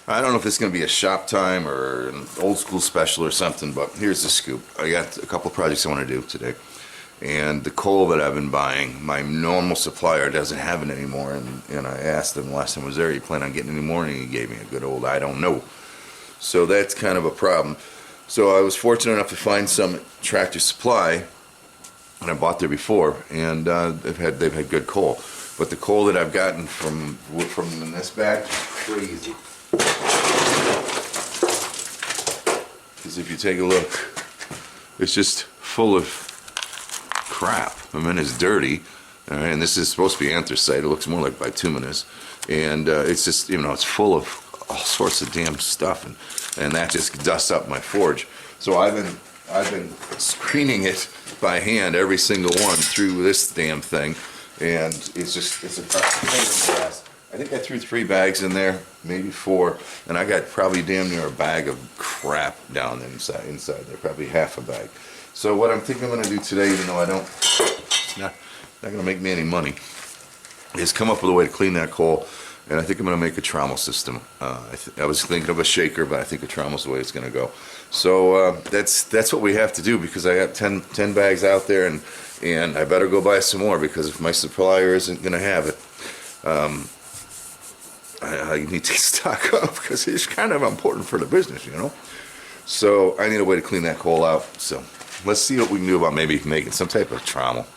I don't know if it's going to be a shop time or an old school special or something, but here's the scoop. I got a couple projects I want to do today. And the coal that I've been buying, my normal supplier doesn't have it anymore. And I asked him last time I was there, you plan on getting any more? And he gave me a good old I don't know. So that's kind of a problem. So I was fortunate enough to find some at Tractor Supply, and I bought there before, and they've had good coal. But the coal that I've gotten from in this bag is crazy. Because if you take a look, it's just full of crap. I mean, it's dirty, all right, and this is supposed to be anthracite. It looks more like bituminous, and it's just, you know, it's full of all sorts of damn stuff, and that just dusts up my forge. So I've been screening it by hand, every single one, through this damn thing, and it's a pain in the ass. I think I threw 3 bags in there, maybe 4, and I got probably damn near a bag of crap down inside there, probably half a bag. So what I'm thinking I'm going to do today, even though it's not going to make me any money, is come up with a way to clean that coal, and I think I'm going to make a trommel system. I was thinking of a shaker, but I think a trommel's the way it's going to go. So that's what we have to do, because I got 10 bags out there, and I better go buy some more, because if my supplier isn't going to have it, I need to stock up, because it's kind of important for the business, you know. So I need a way to clean that coal out. So let's see what we can do about maybe making some type of trommel.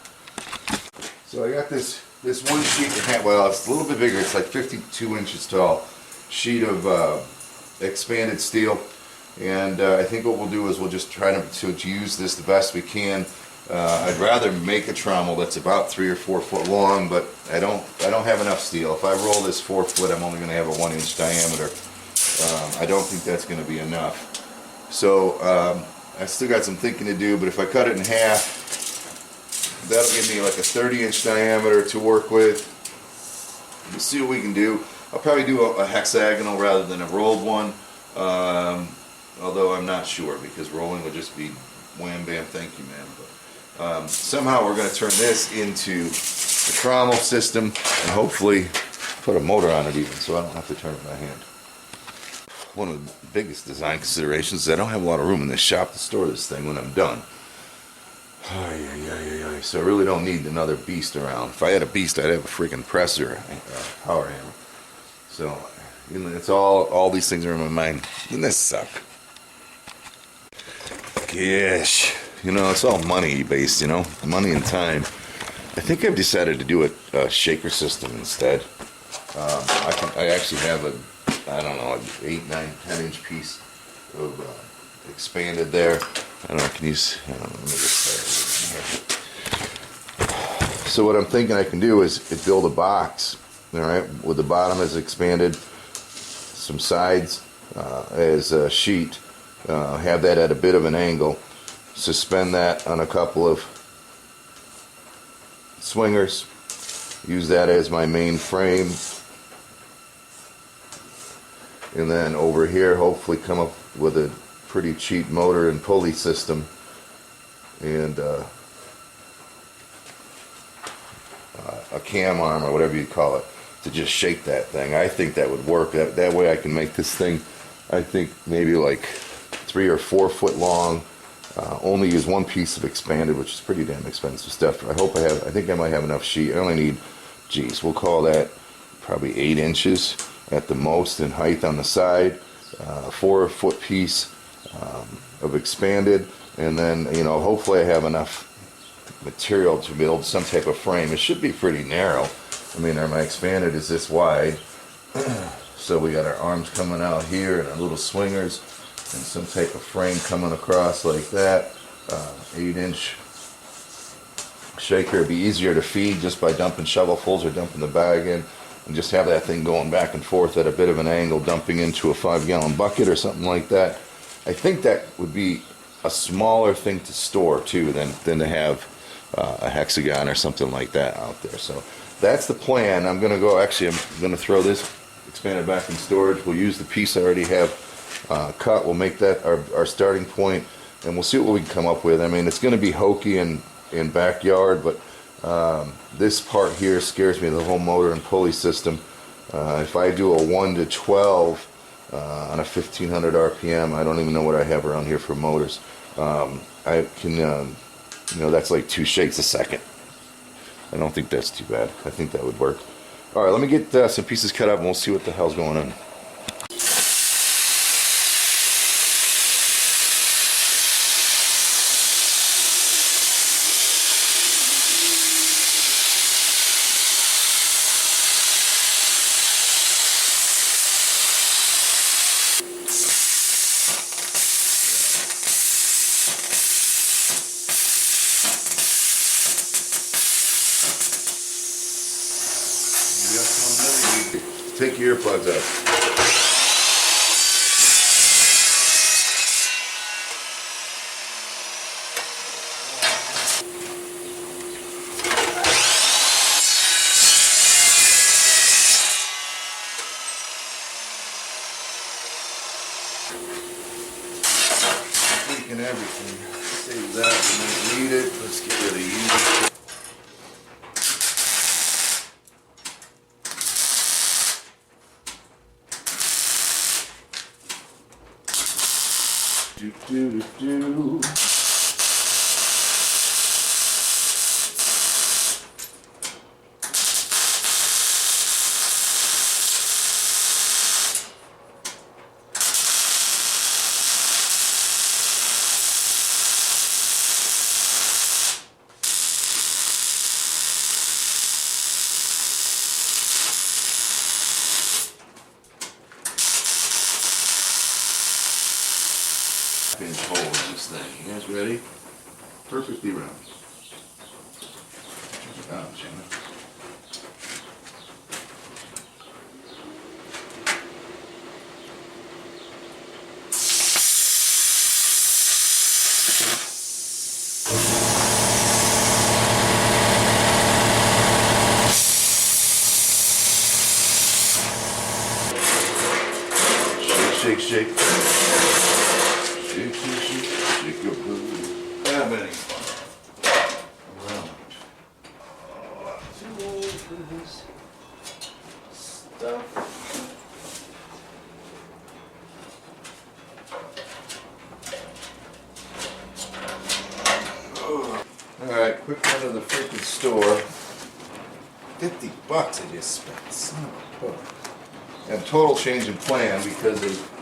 So I got this one sheet of well, it's a little bit bigger. It's like 52 inches tall sheet of expanded steel, and I think what we'll do is we'll just try to use this the best we can. I'd rather make a trommel that's about 3 or 4 foot long, but I don't have enough steel. If I roll this 4 foot, I'm only going to have a 1 inch diameter. I don't think that's going to be enough. So I still got some thinking to do, but if I cut it in half, that'll give me like a 30-inch diameter to work with. We'll see what we can do. I'll probably do a hexagonal rather than a rolled one, although I'm not sure, because rolling would just be wham bam thank you man. But somehow we're going to turn this into a trommel system, and hopefully put a motor on it even, so I don't have to turn it by hand. One of the biggest design considerations is I don't have a lot of room in this shop to store this thing when I'm done. So I really don't need another beast around. If I had a beast, I'd have a freaking press or a power hammer. So, you know, it's all these things are in my mind. Doesn't this suck? Gosh, you know, it's all money based, you know, money and time. I think I've decided to do a shaker system instead. I actually have I don't know, an 8, 9, 10 inch piece of expanded there. I don't know, can you see? I don't know, let me just so what I'm thinking I can do is build a box, all right, with the bottom as expanded, some sides as a sheet, have that at a bit of an angle, suspend that on a couple of swingers, use that as my main frame, and then over here hopefully come up with a pretty cheap motor and pulley system, and a cam arm or whatever you call it to just shake that thing. I think that would work. That way I can make this thing, I think maybe like 3 or 4 foot long. Only use one piece of expanded, which is pretty damn expensive stuff. I think I might have enough sheet. I only need, geez, we'll call that probably 8 inches at the most in height on the side. 4 foot piece of expanded, and then, you know, hopefully I have enough material to build some type of frame. It should be pretty narrow. I mean, my expanded is this wide, so we got our arms coming out here and our little swingers and some type of frame coming across like that. 8-inch shaker. It'd be easier to feed just by dumping shovelfuls or dumping the bag in, and just have that thing going back and forth at a bit of an angle, dumping into a 5-gallon bucket or something like that. I think that would be a smaller thing to store too than to have a hexagon or something like that out there. So that's the plan. I'm going to throw this expanded back in storage. We'll use the piece I already have cut. We'll make that our starting point, and we'll see what we can come up with. I mean, it's going to be hokey in backyard, but this part here scares me, the whole motor and pulley system. If I do a 1 to 12 on a 1500 RPM. I don't even know what I have around here for motors. I can, that's like 2 shakes a second. I don't think that's too bad. I think that would work. All right, let me get some pieces cut up and we'll see what the hell's going on. Take your earplugs out. Leaking everything. Save that. We don't need it. Let's get rid of you. Do. Pinch hole in this thing. You guys ready? Perfectly round. Oh, Jenna. Shake, shake, shake. Shake, shake, shake, shake your booty. How many? Around. Oh, I'm too old for this stuff. Alright, quick run to the freaking store. $50 I just spent. Son of a bitch. And total change in plan because of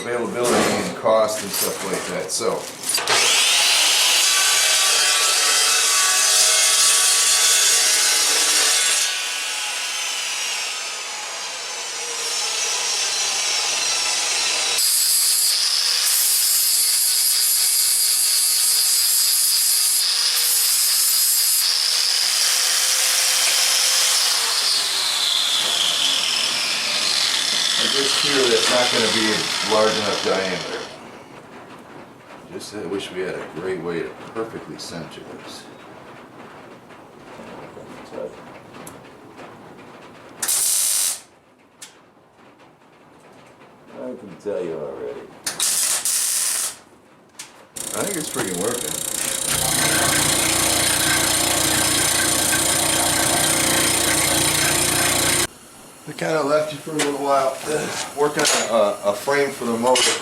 availability and cost and stuff like that. So just here that's not going to be a large enough diameter. Just I wish we had a great way to perfectly center this. I can tell you already. I think it's freaking working. I kind of left you for a little while, working on a frame for the motor.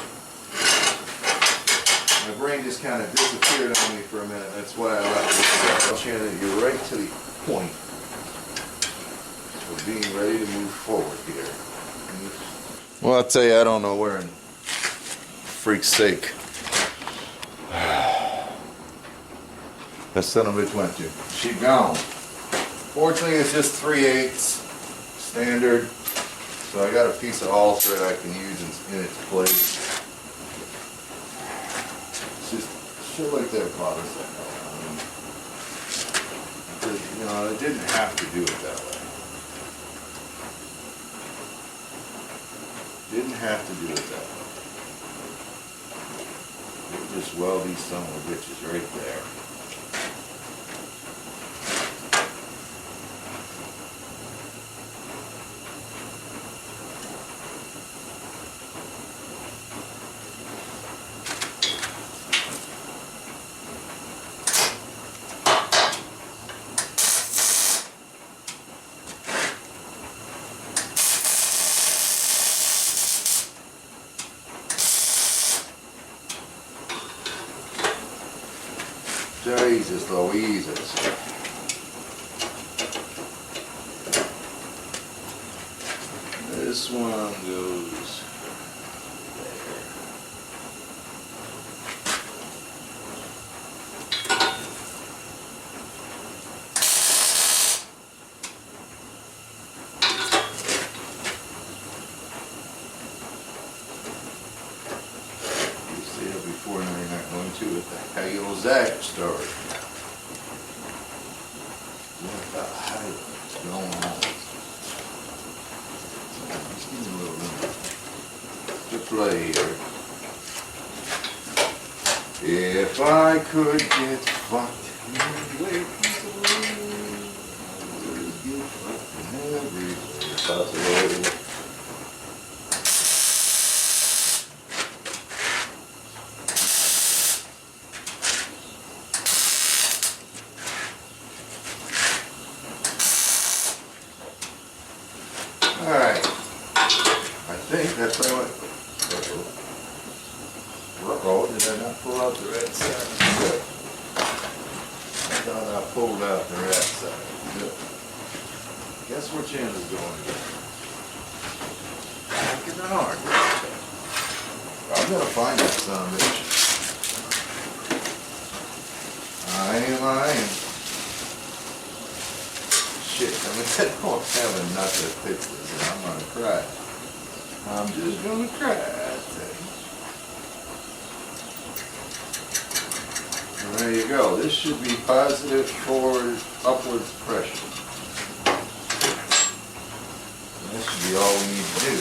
My brain just kind of disappeared on me for a minute. That's why I left you. Shannon, you're right to the point of being ready to move forward here. Well, I'll tell you, I don't know where in freak's sake that son of a bitch went to. She gone. Fortunately, it's just 3/8. Standard, so I got a piece of all thread I can use in its place. It's just shit like that bothers that hell. I mean, I didn't have to do it that way. Didn't have to do it that way. We'll just weld these son of a bitches right there. Jesus Louises. This one goes there. You see it before, now you're not going to. What the hell is that story? What the hell is going on? Just give me a little room to play here. If I could get fucked everywhere, I would get fucked everywhere. Possible. Alright, I think that's pretty much. Uh-oh, did I not pull out the red side? Good. I thought I pulled out the red side. Good. Guess which end is going again? Back in the hardware. I'm gonna find that son of a bitch. I am. Shit, I mean, I don't have a nut to fix this, and I'm gonna cry. I'm just gonna cry, I think. And there you go. This should be positive forward, upwards pressure. And that should be all we need to do.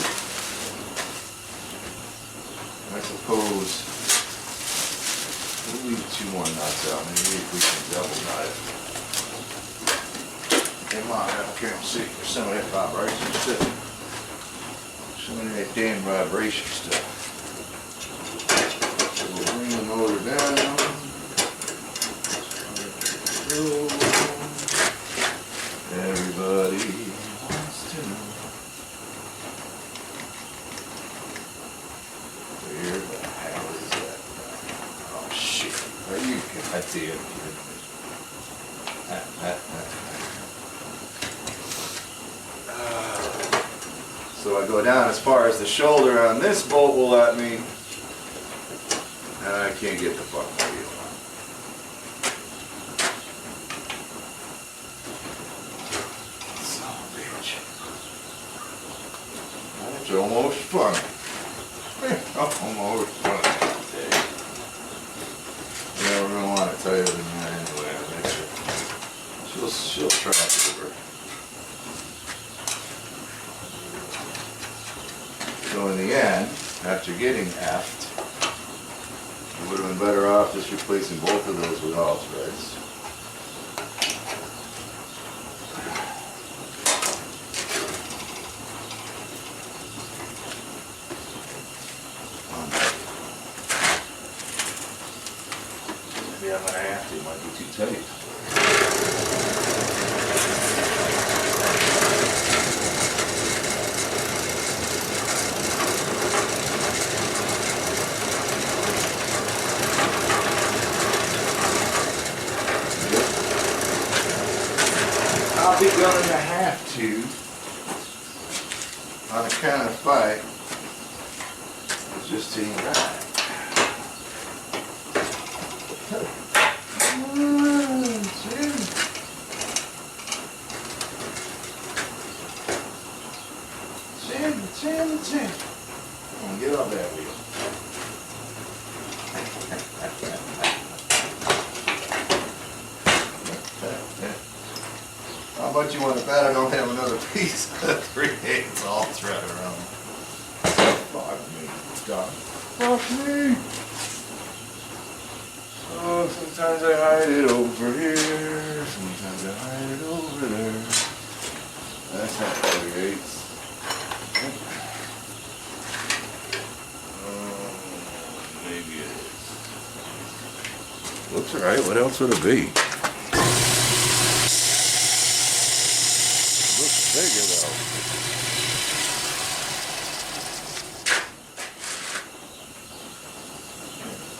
I suppose we'll leave 2 more nuts out. Maybe if we can double knot it. Come on, I don't care. See, there's some of that vibration stuff. Some of that damn vibration stuff. So we'll bring the motor down. Everybody wants to know where the hell is that? Oh shit! Are you goddamn kidding me? So I go down as far as the shoulder on this bolt will let me, and I can't get the fucking wheel on. Son of a bitch. That's almost funny. Almost funny. Yeah, we're going to want to tighter than that anyway. I bet you. She'll track it over. So in the end, after getting aft, it would have been better off just replacing both of those with all threads. Maybe I'm going to have to. It might be too tight. I'll be going to have to, on account of fight, it's just ain't right. Jim. Come on, get off that wheel. How much you want to bet I don't have another piece of 3/8 all thread around? Fuck me, God. Fuck me. Oh, sometimes I hide it over here, sometimes I hide it over there. That's not 3/8. Maybe it is. Looks alright, what else would it be? Bigger though.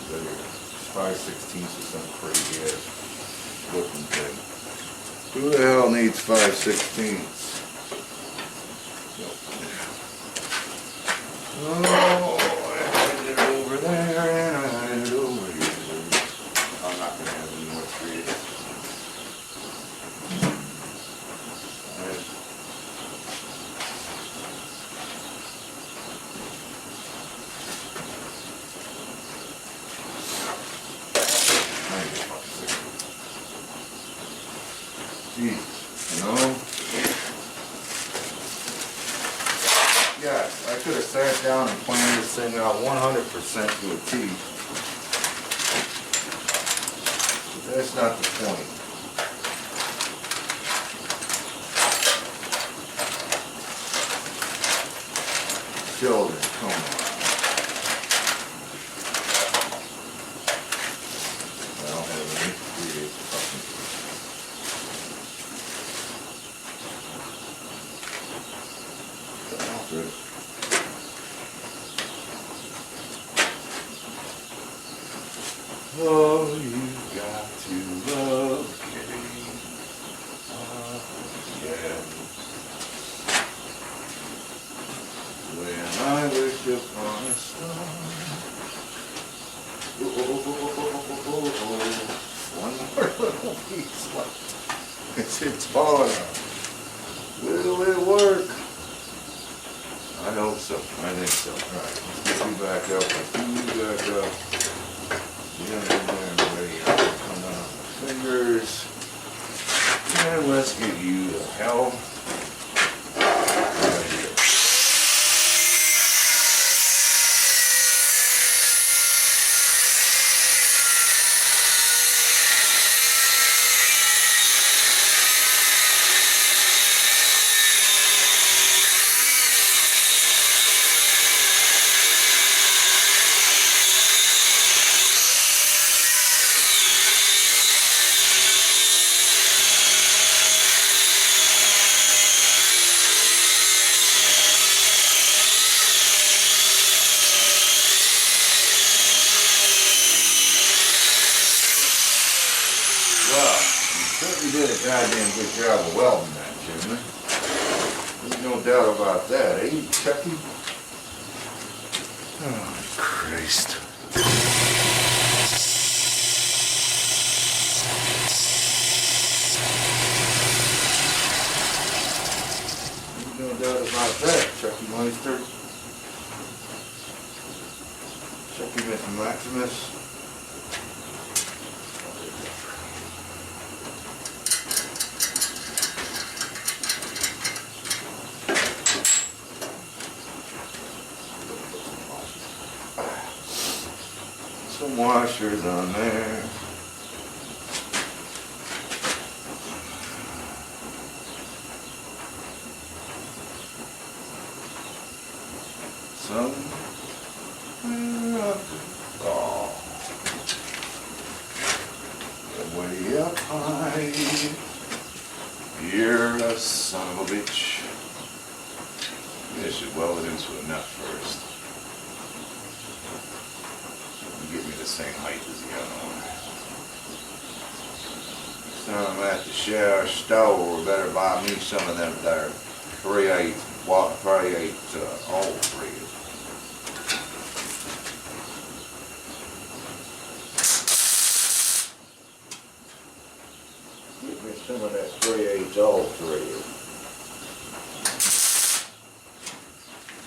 Bigger. 5/16 or something crazy ass Who the hell needs 5/16? Oh, I did it over there and I did it over here. I'm not going to have any more 3/8. Jeez, you know? Yes, I could have sat down and planned this thing out 100% to a T. But that's not the point. Children, come on. I don't have any 3/8 fucking. Oh, you got to love Kate. Yeah. When I wish upon a star. One more little piece left. It's falling out. Will it work? I hope so. I think so. Alright, let's get you back up. Let's get you back up. Get in there, ready. Come on the fingers. And let's get you the hell out of here. You did a goddamn good job of welding that, Jimmy. There's no doubt about that, eh, Chucky? Oh, Christ. There's no doubt about that, Chucky Meister. Chucky Mr. Maximus. Some washers on there. Some oh, way up high. You're a son of a bitch. Maybe I should weld it into a nut first. Get me the same height as the other one. Next time I'm at the shower store, better buy me some of them there 3/8 all three. Get me some of that 3/8 all three.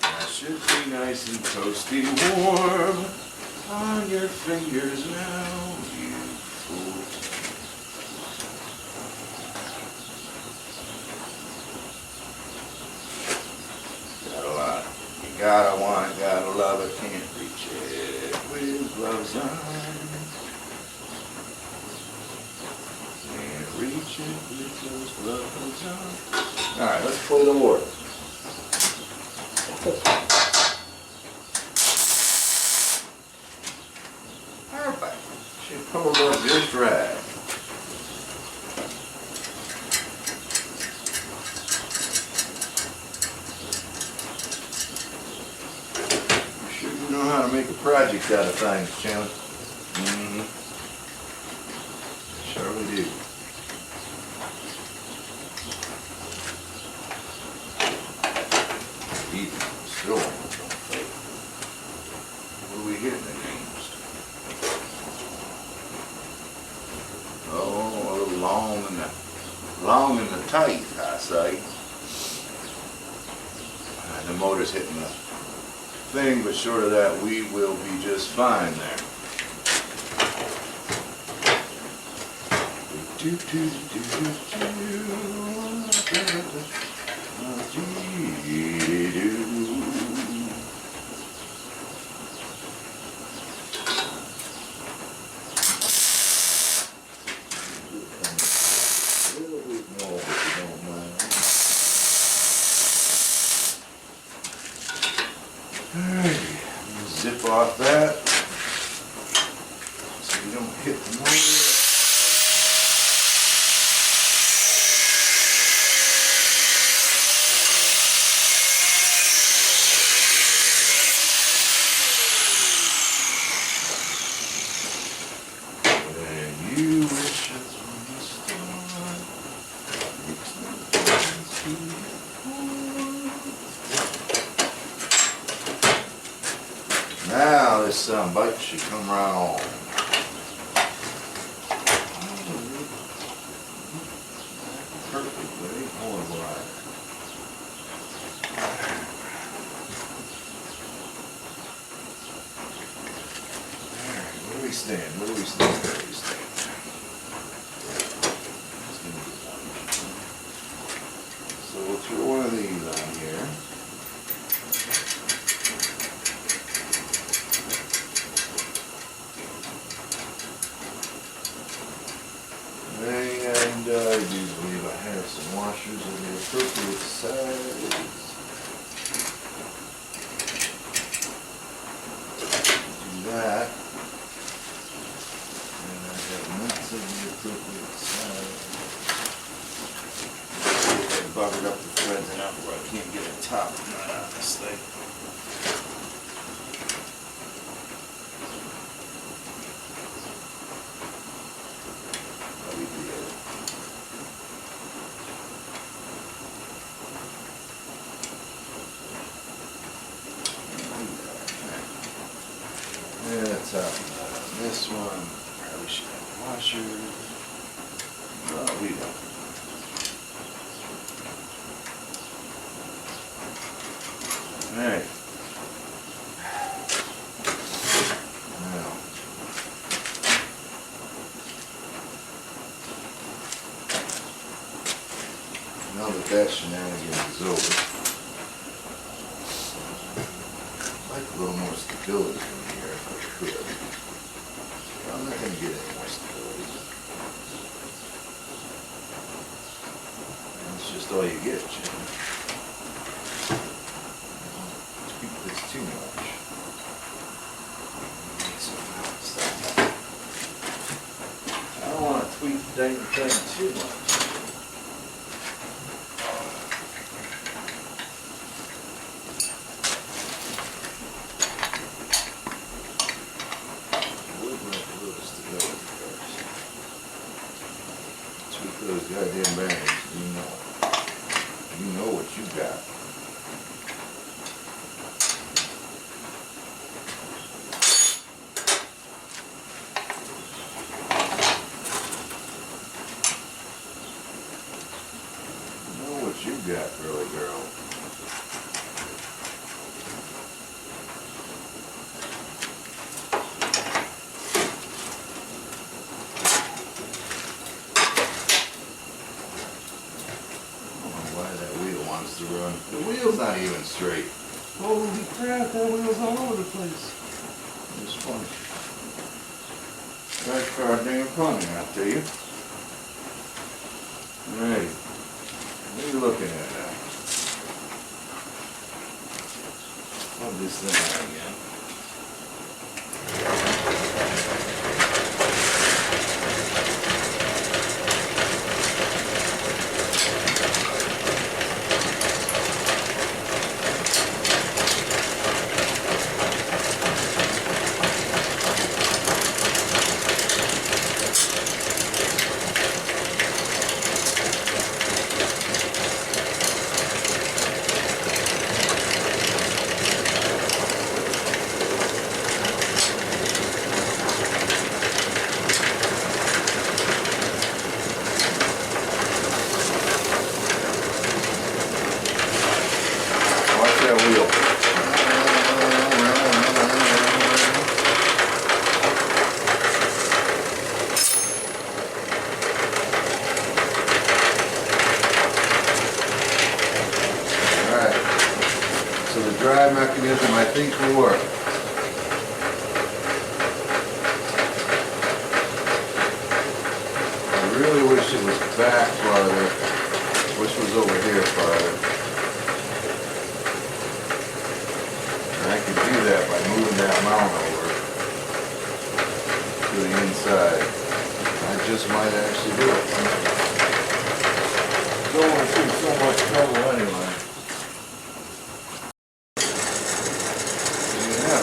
That should be nice and toasty warm on your fingers now, you fool. Got a lot. You gotta want it, gotta love it, can't reach it with gloves on. Can't reach it with those gloves on. Alright, let's play the ward. Perfect. Should pulled up just right. You sure you know how to make a project out of things, Chandler? Mm-hmm. Surely do. long and the tight, I say. The motor's hitting the thing, but short of that, we will be just fine there. Zip off that so we don't hit the motor. And you wish it on the Now this bike should come right on. Perfect, but it ain't horrible either. Alright, where do we stand? Where do we stand? Where do we stand? So we'll throw one of these on here. And I do believe I have some washers of the appropriate size. Do that. And I have nuts of the appropriate size. I buggered up the threads enough where I can't get a top nut on this thing. That's out on this one. Probably should have a washer. No, we don't. Alright. Now that that shenanigans is over, I'd like a little more stability from here if I could. I'm not going to get any more stability. That's just all you get, Jim. Tweak this too much. I don't want to tweak the dang thing too much. Those goddamn bearings, you know what you got. You know what you got, girly girl. To run. The wheel's not even straight. Holy crap, that wheel's all over the place. It's funny. That car damn funny, I'll tell you. Alright. What are you looking at now? Plug this thing out again. slide mechanism I think will work. I really wish it was back farther. Wish it was over here farther. And I could do that by moving that mount over to the inside. I just might actually do it. Going through so much trouble anyway. Yeah.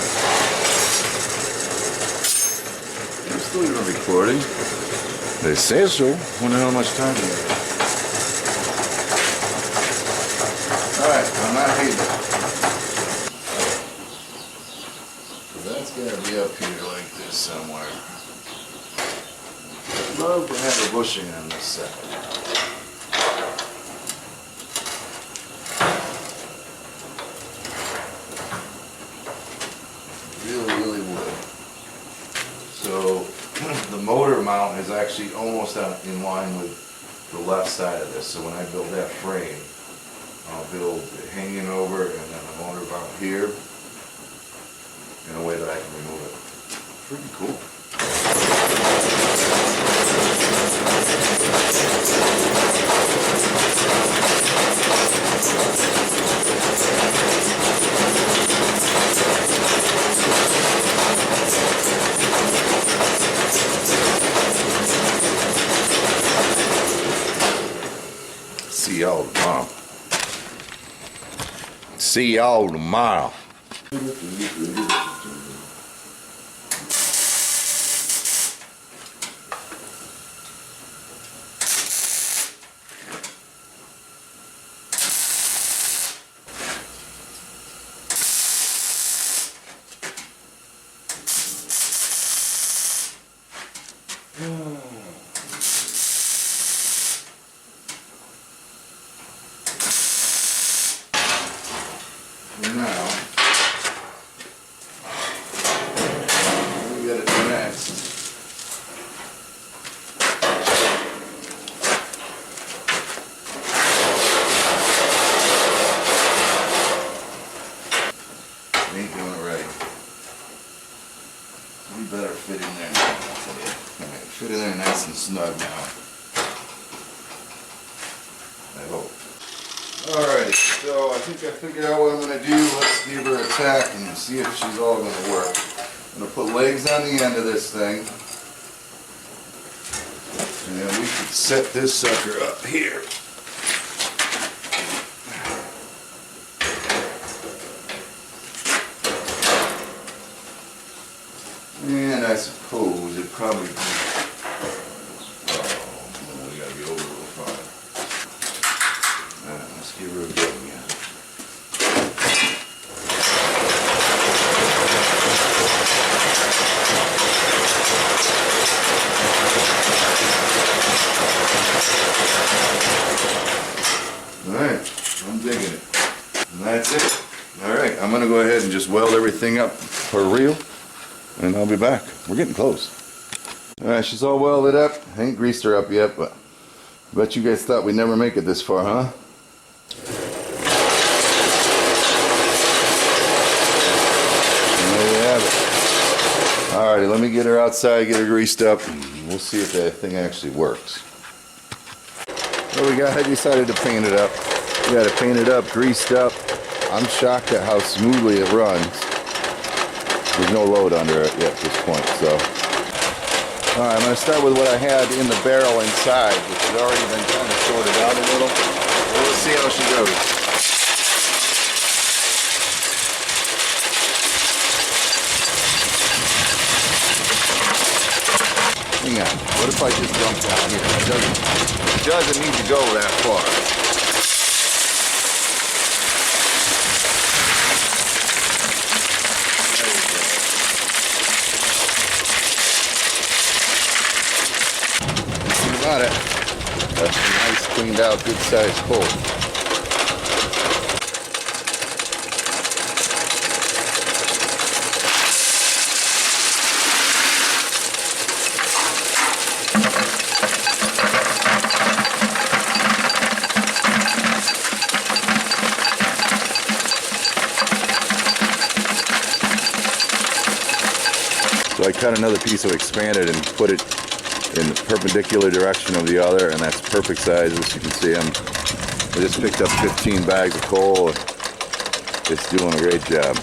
I'm still even recording. They say so. Wonder how much time do you have? Alright, I'm not hating it. So that's gonna be up here like this somewhere. I'd love to have a bushing on this side. Really would. So the motor mount is actually almost in line with the left side of this. So when I build that frame, I'll build it hanging over and then the motor mount here in a way that I can remove it. Pretty cool. See y'all tomorrow. See y'all tomorrow. Now, we gotta do next. Ain't doing it right. We better fit in there now. Alright, fit in there nice and snug now. I hope. Alrighty, so I think I figured out what I'm going to do. Let's give her a tack and see if she's all going to work. I'm going to put legs on the end of this thing. And then we can set this sucker up here. And I suppose it probably... Oh, we got to be over real far. Let's give her a go again. Alright, I'm digging it. And that's it. Alright, I'm going to go ahead and just weld everything up for real. And I'll be back. We're getting close. Alright, she's all welded up. I ain't greased her up yet, but I bet you guys thought we'd never make it this far, huh? Alrighty, let me get her outside, get her greased up, and we'll see if that thing actually works. Well, I decided to paint it up. We got it painted up, greased up. I'm shocked at how smoothly it runs. There's no load under it yet at this point, so. Alright, I'm going to start with what I had in the barrel inside, which has already been kind of sorted out a little. So let's see how she goes. Hang on, what if I just dump down here? It doesn't need to go that far. That's about it. That's a nice, cleaned out, good sized hole. cut another piece of expanded and put it in the perpendicular direction of the other, and that's perfect size. As you can see, I just picked up 15 bags of coal. It's doing a great job.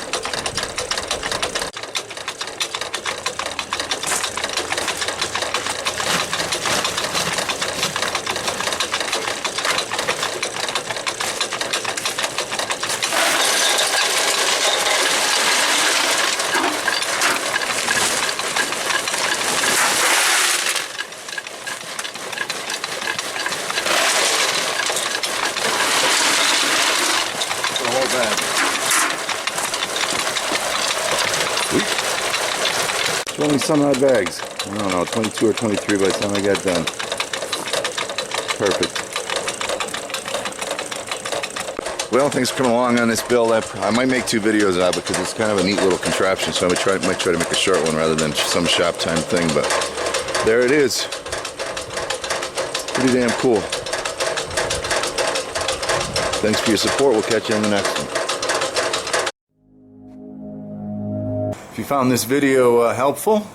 It's only some odd bags. I don't know, 22 or 23 by the time I got done. Perfect. Well, thanks for coming along on this build. I might make 2 videos out because it's kind of a neat little contraption, so I might try to make a short one rather than some shop time thing, but there it is. Pretty damn cool. Thanks for your support. We'll catch you in the next one. If you found this video helpful,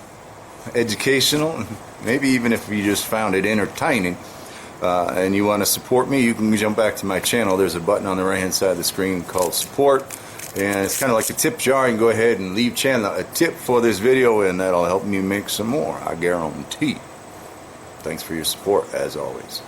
educational, maybe even if you just found it entertaining, and you want to support me, you can jump back to my channel. There's a button on the right hand side of the screen called support, and it's kind of like a tip jar. You can go ahead and leave a tip for this video, and that'll help me make some more, I guarantee. Thanks for your support, as always.